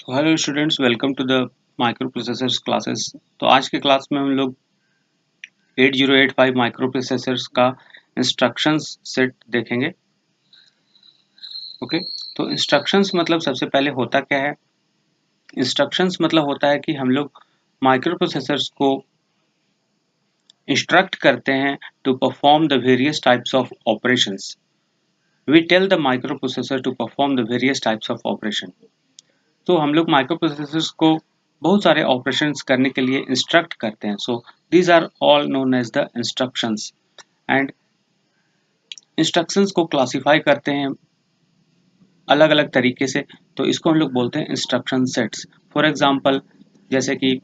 Hello students, welcome to the micro processors classes. तो आज के क्लास में हम लोग 8085 माइक्रो प्रोसेसर्स का इंस्ट्रक्शंस सेट देखेंगे। ओके, तो इंस्ट्रक्शंस मतलब सबसे पहले होता क्या है? इंस्ट्रक्शंस मतलब होता है कि हम लोग माइक्रो प्रोसेसर्स को इंस्ट्रक्ट करते हैं to perform the various types of operations. We tell the micro processor to perform the various types of operation. तो हम लोग माइक्रो प्रोसेसर्स को बहुत सारे ऑपरेशंस करने के लिए इंस्ट्रक्ट करते हैं। So these are all known as the instructions. And instructions को क्लासिफाई करते हैं अलग अलग तरीके से, तो इसको हम लोग बोलते हैं इंस्ट्रक्शन सेट्स। फॉर एग्जांपल, जैसे कि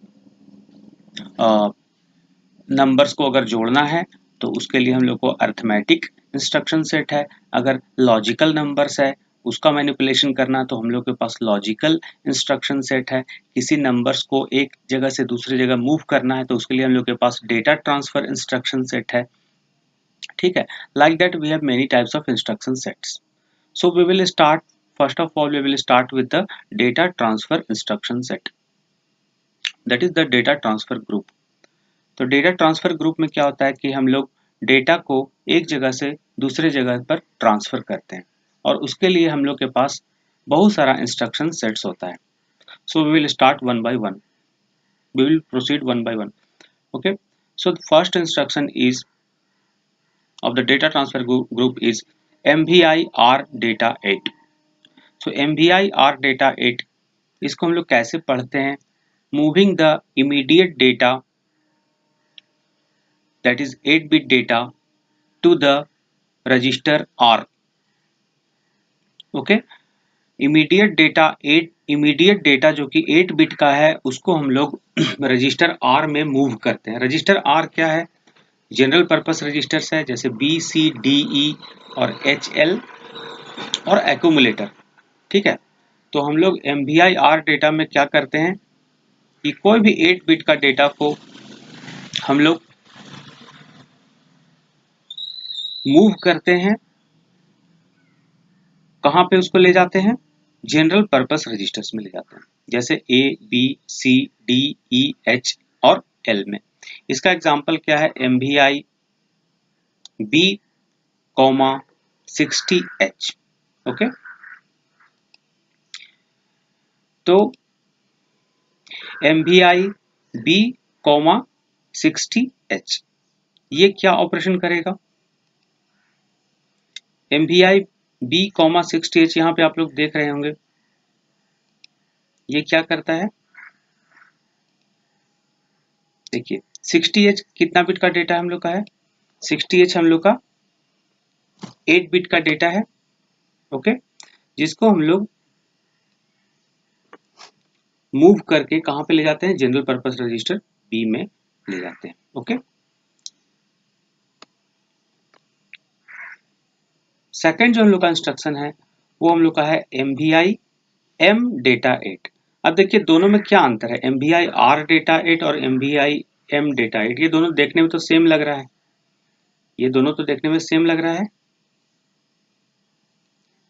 नंबर्स को अगर जोड़ना है तो उसके लिए हम लोग को अर्थमेटिक इंस्ट्रक्शन सेट है। अगर लॉजिकल नंबर्स है उसका मैनिपुलेशन करना तो हम लोग के पास लॉजिकल इंस्ट्रक्शन सेट है। किसी नंबर्स को एक जगह से दूसरी जगह मूव करना है तो उसके लिए हम लोग के पास डेटा ट्रांसफर इंस्ट्रक्शन सेट है। ठीक है, like that we have many types of instruction sets. So we will start, first of all we will start with the data transfer instruction set, that is the data transfer group. तो data transfer group में क्या होता है कि हम लोग data को एक जगह से दूसरे जगह पर ट्रांसफर करते हैं और उसके लिए हम लोग के पास बहुत सारा इंस्ट्रक्शन सेट्स होता है। So we will start one by one, we will proceed one by one. Okay, so the first instruction is of the data transfer group is MVI R data 8। so MVI R data 8 इसको हम लोग कैसे पढ़ते हैं? moving the immediate data, that is 8-bit data, to the register R। Okay, immediate data जो कि 8 bit का है उसको हम लोग रजिस्टर R में मूव करते हैं। रजिस्टर R क्या है? जनरल पर्पस रजिस्टर्स है, जैसे बी सी डी ई और एच एल और एक्यूमुलेटर। ठीक है, तो हम लोग MVI-R डेटा में क्या करते हैं कि कोई भी 8 बिट का डेटा को हम लोग मूव करते हैं। कहाँ पे उसको ले जाते हैं? जनरल पर्पस रजिस्टर्स में ले जाते हैं, जैसे A, B, C, D, E, H और L में। इसका एग्जांपल क्या है? MVI B, 60H। ओके, तो MVI B, 60H ये क्या ऑपरेशन करेगा? MVI B, 60H यहाँ पे आप लोग देख रहे होंगे, ये क्या करता है? देखिए 60H कितना बिट का डेटा हम लोग का है? 60H हम लोग का 8 बिट का डेटा है। ओके, जिसको हम लोग मूव करके कहाँ पे ले जाते हैं? जनरल पर्पस रजिस्टर बी में ले जाते हैं। ओके, सेकंड जो हम लोग का इंस्ट्रक्शन है वो हम लोग का है MVI M डेटा 8। अब देखिए दोनों में क्या अंतर है? MVI R डेटा 8 और MVI M डेटा 8, ये दोनों देखने में तो सेम लग रहा है, ये दोनों तो देखने में सेम लग रहा है,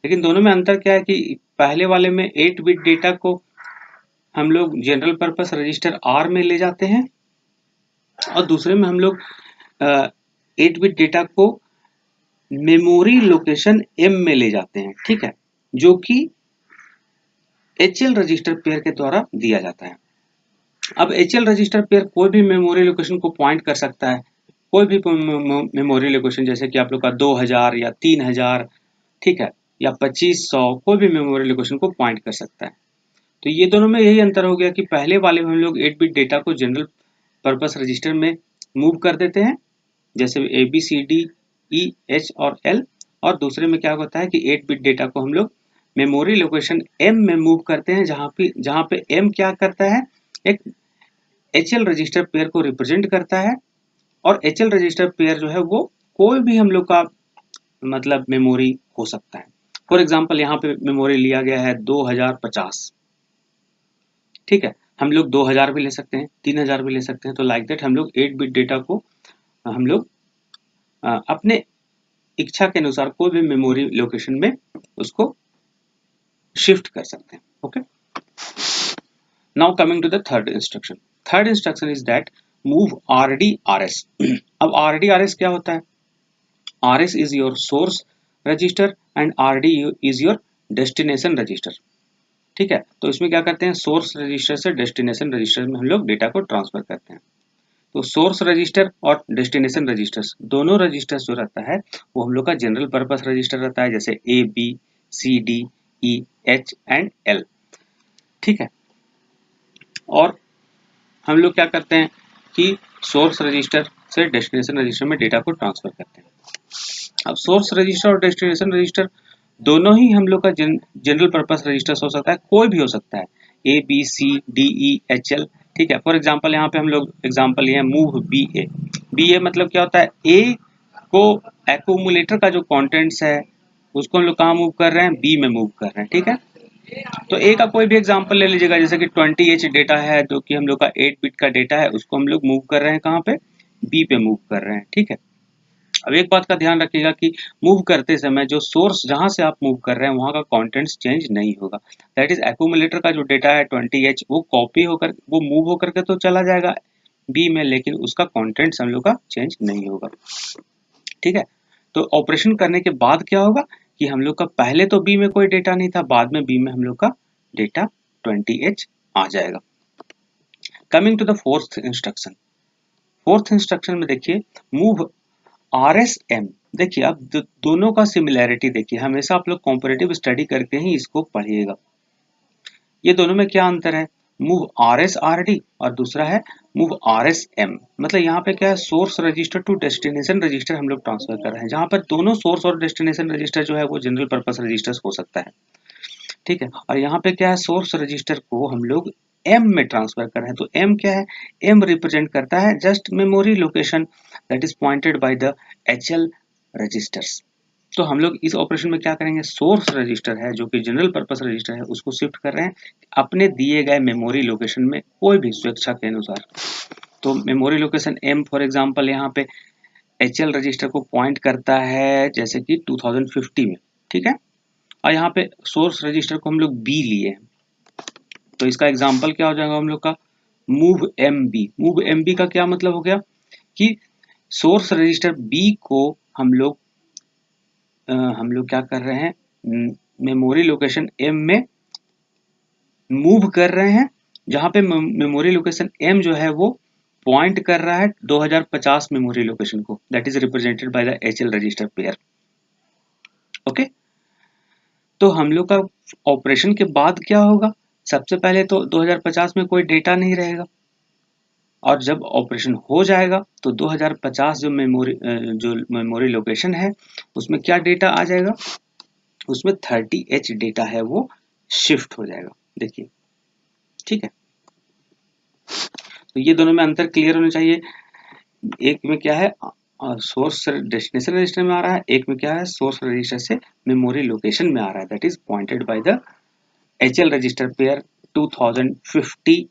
लेकिन दोनों में अंतर क्या है कि पहले वाले में 8 बिट डेटा को हम लोग जनरल पर्पस रजिस्टर R में ले जाते हैं और दूसरे में हम लोग 8 बिट डेटा को मेमोरी लोकेशन M में ले जाते हैं। ठीक है, जो कि HL रजिस्टर पेयर के द्वारा दिया जाता है। अब HL रजिस्टर पेयर कोई भी मेमोरी लोकेशन को पॉइंट कर सकता है, कोई भी मेमोरी लोकेशन, जैसे कि आप लोग का 2000 या 3000, ठीक है, या 2500, कोई भी मेमोरी लोकेशन को पॉइंट कर सकता है। तो ये दोनों में यही अंतर हो गया कि पहले वाले में हम लोग 8 बिट डेटा को जनरल पर्पस रजिस्टर में मूव कर देते हैं, जैसे ABCDEH और L, और दूसरे में क्या होता है कि 8 बिट डेटा को हम लोग मेमोरी लोकेशन M में मूव करते हैं, जहाँ पे M क्या करता है? एक HL रजिस्टर पेयर को रिप्रेजेंट करता है, और HL रजिस्टर पेयर जो है वो कोई भी हम लोग का मतलब मेमोरी हो सकता है। फॉर एग्जांपल यहाँ पे मेमोरी लिया गया है 2050। ठीक है, हम लोग 2000 भी ले सकते हैं, 3000 भी ले सकते हैं। तो लाइक दैट हम लोग 8 बिट डेटा को हम लोग अपने इच्छा के अनुसार कोई भी मेमोरी लोकेशन में उसको शिफ्ट कर सकते हैं। Okay, now coming to the third instruction. Third instruction is that move RDRS. अब RDRS क्या होता है? RS is your source register and RD is your destination register. ठीक है, तो इसमें क्या करते हैं, सोर्स रजिस्टर से डेस्टिनेशन रजिस्टर में हम लोग डेटा को ट्रांसफर करते हैं. तो सोर्स रजिस्टर और डेस्टिनेशन रजिस्टर्स दोनों रजिस्टर्स जो रहता है वो हम लोग का जनरल पर्पस रजिस्टर रहता है, जैसे ABCDEHL. ठीक है, और हम लोग क्या करते हैं कि सोर्स रजिस्टर से डेस्टिनेशन रजिस्टर में डेटा को ट्रांसफर करते हैं. अब सोर्स रजिस्टर और डेस्टिनेशन रजिस्टर दोनों ही हम लोग का जनरल पर्पस रजिस्टर हो सकता है, कोई भी हो सकता है, ABCDEHL. ठीक है, फॉर एग्जांपल यहाँ पे हम लोग एग्जांपल लिए मूव BA मतलब क्या होता है, A को एक्यूमुलेटर का जो कंटेंट्स है उसको हम लोग कहाँ मूव कर रहे हैं, B में मूव कर रहे हैं. ठीक है, तो A का कोई भी एग्जांपल ले लीजिएगा, जैसे कि 20H डेटा है जो कि हम लोग का 8 बिट का डेटा है, उसको हम लोग मूव कर रहे हैं कहाँ पे, B पे मूव कर रहे हैं. ठीक है, अब एक बात का ध्यान रखिएगा कि मूव करते समय जो सोर्स जहां से आप मूव कर रहे हैं वहां का कंटेंट्स चेंज नहीं होगा. दैट इज एक्यूमुलेटर का जो डेटा है 20H वो कॉपी होकर वो मूव होकर के तो चला जाएगा B में, लेकिन उसका कंटेंट्स हम लोग का चेंज नहीं होगा. ठीक है, तो ऑपरेशन करने के बाद क्या होगा कि हम लोग का पहले तो B में कोई डेटा नहीं था, बाद में B में हम लोग का डेटा 20H आ जाएगा. Coming to the fourth instruction. Fourth instruction में देखिए मूव RSM. देखिए अब दोनों का सिमिलैरिटी देखिए, हमेशा आप लोग कॉम्परेटिव स्टडी करके ही इसको पढ़िएगा. ये दोनों में क्या अंतर है, मूव RSRD और दूसरा है मूव RSM. मतलब यहाँ पे क्या है, source register to destination register हम लोग ट्रांसफर कर रहे हैं, जहां पर दोनों सोर्स और डेस्टिनेशन रजिस्टर जो है वो जनरल पर्पस रजिस्टर्स हो सकता है. ठीक है, और यहाँ पे क्या है, सोर्स रजिस्टर को हम लोग M में ट्रांसफर कर रहे हैं. तो M क्या है, M रिप्रेजेंट करता है just memory location that is pointed by the HL registers. तो हम लोग इस ऑपरेशन में क्या करेंगे, सोर्स रजिस्टर है जो कि जनरल पर्पस रजिस्टर है उसको शिफ्ट कर रहे हैं अपने दिए गए मेमोरी लोकेशन में, कोई भी स्वेच्छा के अनुसार. तो memory location M for example यहाँ पे HL रजिस्टर को पॉइंट करता है जैसे कि 2050 में. ठीक है, और यहाँ पे सोर्स रजिस्टर को हम लोग B लिए हैं, तो इसका एग्जांपल क्या हो जाएगा हम लोग का, मूव MB. मूव MB का क्या मतलब हो गया कि सोर्स रजिस्टर B को हम लोग क्या कर रहे हैं, मेमोरी लोकेशन M में मूव कर रहे हैं, जहां पे मेमोरी लोकेशन M जो है वो पॉइंट कर रहा है 2050 मेमोरी लोकेशन को, that is represented by the HL register pair. Okay, तो हम लोग का ऑपरेशन के बाद क्या होगा, सबसे पहले तो 2050 में कोई डेटा नहीं रहेगा, और जब ऑपरेशन हो जाएगा तो 2050 जो मेमोरी लोकेशन है उसमें क्या डेटा आ जाएगा, उसमें 30H डेटा है वो शिफ्ट हो जाएगा. देखिए, ठीक है, तो ये दोनों में अंतर क्लियर होना चाहिए. एक में क्या है, सोर्स डेस्टिनेशन रजिस्टर में आ रहा है, एक में क्या है, सोर्स रजिस्टर से मेमोरी लोकेशन में आ रहा है, that is pointed by the HL register pair 2050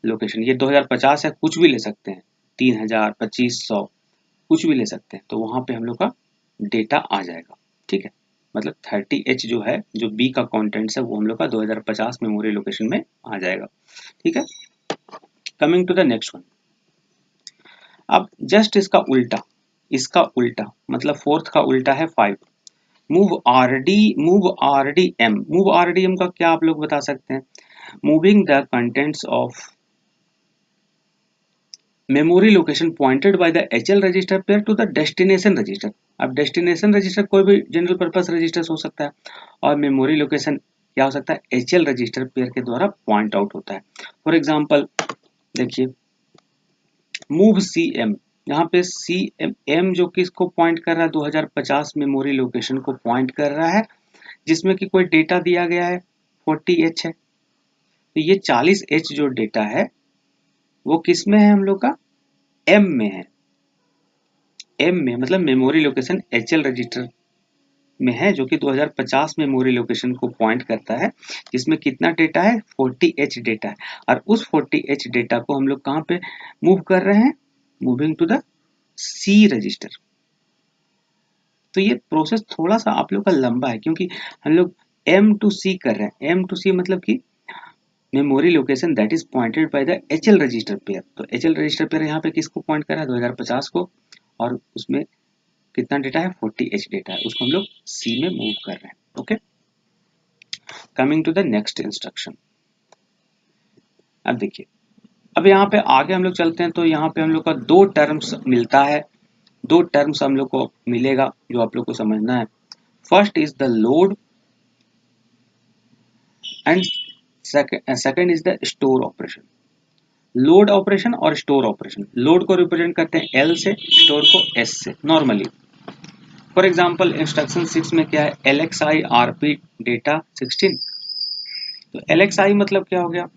location. ये 2050 है, कुछ भी ले सकते हैं, 3000 2500 कुछ भी ले सकते हैं, तो वहां पे हम लोग का डेटा आ जाएगा. ठीक है, मतलब 30H जो है, जो B का कंटेंट्स है वो हम लोग का 2050 मेमोरी लोकेशन में आ जाएगा. ठीक है, coming to the next one. अब जस्ट इसका उल्टा मतलब फोर्थ का उल्टा है 5. Move RDM. मूव RDM का क्या आप लोग बता सकते हैं, moving the contents of memory location pointed by the HL register pair to the destination register. अब डेस्टिनेशन रजिस्टर कोई भी जनरल पर्पस रजिस्टर हो सकता है, और मेमोरी लोकेशन क्या हो सकता है, HL रजिस्टर पेयर के द्वारा पॉइंट आउट होता है. फॉर एग्जांपल देखिए, मूव CM. यहाँ पे CM जो कि इसको पॉइंट कर रहा है 2050 मेमोरी लोकेशन को पॉइंट कर रहा है, जिसमें कि कोई डेटा दिया गया है 40H है. तो ये 40H जो डेटा है वो किस में है, हम लोग का M में है. M में मतलब मेमोरी लोकेशन HL रजिस्टर में है, जो कि 2050 मेमोरी लोकेशन को पॉइंट करता है, जिसमें कितना डेटा है, 40H डेटा है. और उस 40H डेटा को हम लोग कहाँ पे मूव कर रहे हैं, moving to the C register. तो ये प्रोसेस थोड़ा सा आप लोग का लंबा है, क्योंकि हम लोग M to C कर रहे हैं. M to C मतलब कि memory location that is pointed by the HL register pair. तो HL रजिस्टर पेयर यहाँ पे किसको पॉइंट कर रहा है, 2050 को, और उसमें कितना डेटा है, 40H डेटा है, उसको हम लोग C में मूव कर रहे हैं। Okay, coming to the next instruction. अब देखिए, अब यहाँ पे आगे हम लोग चलते हैं, तो यहाँ पे हम लोग का दो टर्म्स मिलता है, दो टर्म्स हम लोग को मिलेगा जो आप लोग को समझना है। First is the load and second is the store operation. Load operation और स्टोर ऑपरेशन, लोड को रिप्रेजेंट करते हैं L से, स्टोर को S से नॉर्मली। फॉर एग्जांपल इंस्ट्रक्शन 6 में क्या है, LXI RP डेटा 16। तो LXI मतलब क्या हो गया,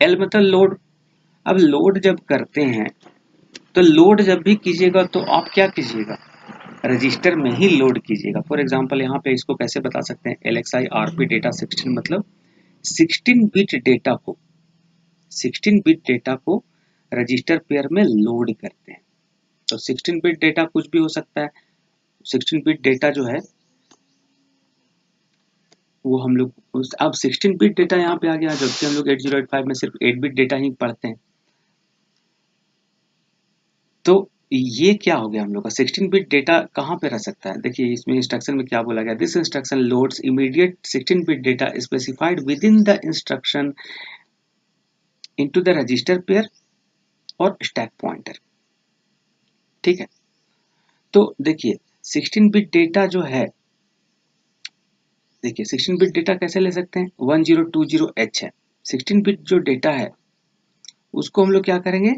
L मतलब लोड। अब लोड जब करते हैं, तो लोड जब भी कीजिएगा तो आप क्या कीजिएगा, रजिस्टर में ही लोड कीजिएगा। फॉर एग्जांपल यहाँ पे इसको कैसे बता सकते हैं, LXI RP डेटा 16 मतलब 16 बिट डेटा को, 16 बिट डेटा को रजिस्टर पेयर में लोड करते हैं। तो 16 बिट डेटा कुछ भी हो सकता है। 16 बिट डेटा जो है वो हम लोग अब 16 बिट डेटा यहाँ पे आ गया, जबकि हम लोग 8085 में सिर्फ 8 बिट डेटा ही पढ़ते हैं। तो ये क्या हो गया हम लोग का, 16 बिट डेटा कहाँ पे रह सकता है। देखिए इसमें इंस्ट्रक्शन में क्या बोला गया, this instruction loads immediate 16 bit data specified with in the instruction into the register pair और स्टैक पॉइंटर। ठीक है, तो देखिए 16 बिट डेटा जो है, देखिए 16 बिट डेटा कैसे ले सकते हैं, 1020H है 16 बिट जो डेटा है, उसको हम लोग क्या करेंगे,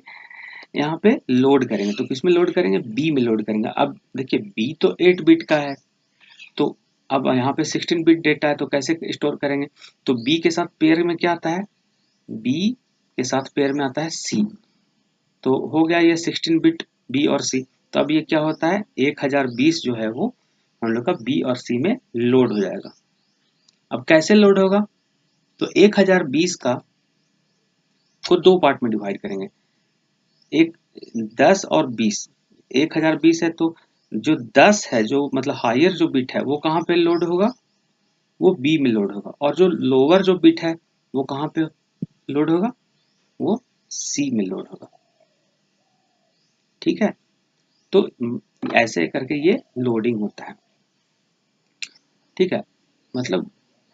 यहाँ पे लोड करेंगे। तो किसमें लोड करेंगे, बी में लोड करेंगे। अब देखिए बी तो 8 बिट का है, तो अब यहाँ पे 16 बिट डेटा है, तो कैसे स्टोर करेंगे, तो बी के साथ पेयर में क्या आता है, बी के साथ पेयर में आता है सी। तो हो गया ये 16 बिट बी और सी। तो अब ये क्या होता है, 1020 जो है वो हम लोग का बी और सी में लोड हो जाएगा। अब कैसे लोड होगा, तो 1020 का को दो पार्ट में डिवाइड करेंगे, एक 10 और 20। 1020 है तो जो 10 है, जो मतलब हायर जो बिट है वो कहाँ पे लोड होगा, वो बी में लोड होगा, और जो लोअर जो बिट है वो कहाँ पे लोड होगा, वो सी में लोड होगा। ठीक है, तो ऐसे करके ये लोडिंग होता है। ठीक है, मतलब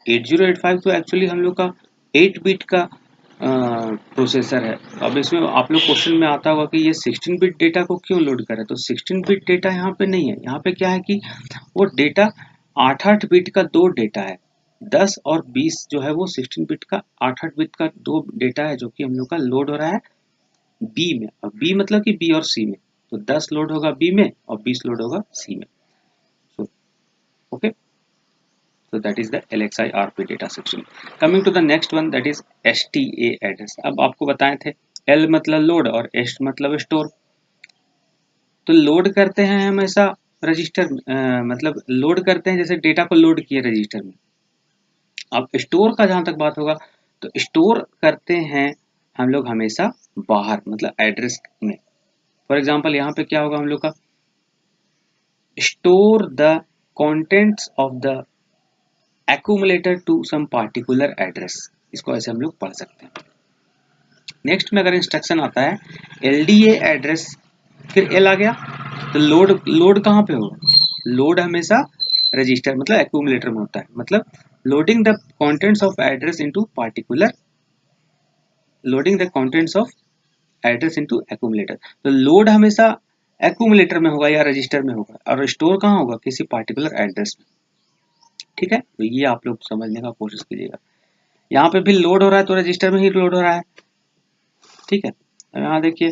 8085 तो एक्चुअली हम लोग का 8 बिट का प्रोसेसर है। अब इसमें आप लोग क्वेश्चन में आता होगा कि ये 16 बिट डेटा को क्यों लोड करे, तो 16 बिट डेटा यहाँ पे नहीं है। यहाँ पे क्या है कि वो डेटा 8-8 बिट का दो डेटा है, 10 और 20 जो है वो 16 बिट का 8-8 बिट का दो डेटा है, जो कि हम लोग का लोड हो रहा है बी में। और बी मतलब कि बी और सी में, तो 10 लोड होगा बी में और 20 लोड होगा सी में। So okay, so that is the LXI RP data section. Coming to the next one, that is STA address. अब आपको बताए थे L मतलब लोड और S मतलब स्टोर। तो लोड करते हैं हमेशा रजिस्टर, मतलब लोड करते हैं जैसे डेटा को लोड किए रजिस्टर में। अब स्टोर का जहां तक बात होगा, तो स्टोर करते हैं हम लोग हमेशा बाहर, मतलब एड्रेस में। फॉर एग्जाम्पल यहाँ पे क्या होगा हम लोग का, store the contents of the accumulator to some particular address, इसको ऐसे हम लोग पढ़ सकते हैं। नेक्स्ट में अगर इंस्ट्रक्शन आता है LDA एड्रेस, फिर L आ गया, तो लोड कहाँ पे होगा, लोड हमेशा रजिस्टर मतलब एक्यूमुलेटर में होता है, मतलब loading the contents of address into particular, loading the contents of address into accumulator. तो लोड हमेशा एक्यूमुलेटर में होगा या रजिस्टर में होगा, और स्टोर कहाँ होगा, किसी पार्टिकुलर एड्रेस में। ठीक है, तो ये आप लोग समझने का कोशिश कीजिएगा। यहाँ पे भी लोड हो रहा है तो रजिस्टर में ही लोड हो रहा है। ठीक है, यहाँ देखिए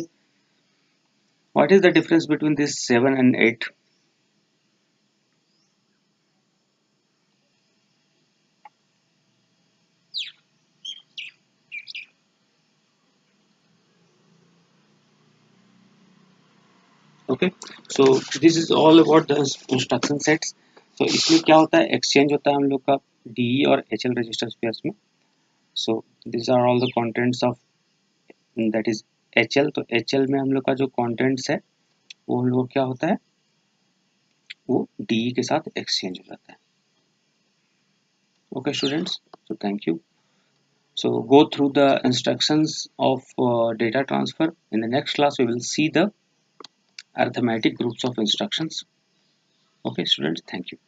what is the difference between this 7 and 8। Okay, so this is all about the instruction sets. तो इसमें क्या होता है, एक्सचेंज होता है हम लोग का DE और HL रजिस्टर पेयर्स में। So this are all the contents of that is HL। तो HL में हम लोग का जो कंटेंट्स है वो हम लोग क्या होता है, वो DE के साथ एक्सचेंज हो जाता है। Okay students, so thank you. So go through the instructions of data transfer. In the next class we will see the arithmetic groups of instructions. Okay students, thank you.